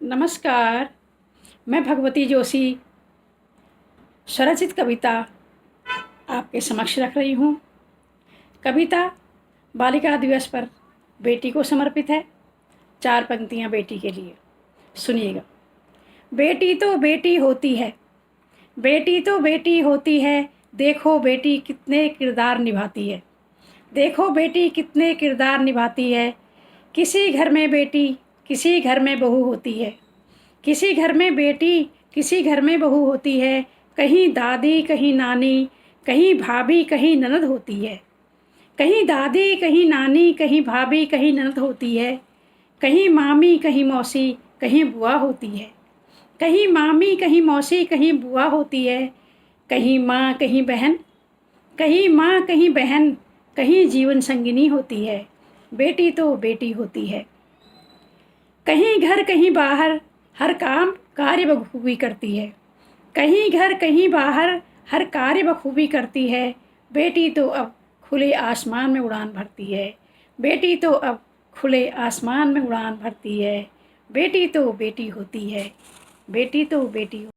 नमस्कार। मैं भगवती जोशी स्वरचित कविता आपके समक्ष रख रही हूँ। कविता बालिका दिवस पर बेटी को समर्पित है। 4 पंक्तियाँ बेटी के लिए, सुनिएगा। बेटी तो बेटी होती है, बेटी तो बेटी होती है, देखो बेटी कितने किरदार निभाती है, देखो बेटी कितने किरदार निभाती है। किसी घर में बेटी किसी घर में बहू होती है, किसी घर में बेटी किसी घर में बहू होती है। कहीं दादी कहीं नानी, कहीं भाभी कहीं ननद होती है, कहीं दादी कहीं नानी, कहीं भाभी कहीं ननद होती है। कहीं मामी कहीं मौसी कहीं बुआ होती है, कहीं मामी कहीं मौसी कहीं बुआ होती है। कहीं माँ कहीं बहन, कहीं माँ कहीं बहन, कहीं जीवन संगिनी होती है। बेटी तो बेटी होती है। कहीं घर कहीं बाहर, हर काम कार्य बखूबी करती है, कहीं घर कहीं बाहर, हर कार्य बखूबी करती है। बेटी तो अब खुले आसमान में उड़ान भरती है, बेटी तो अब खुले आसमान में उड़ान भरती है। बेटी तो बेटी होती है, बेटी तो बेटी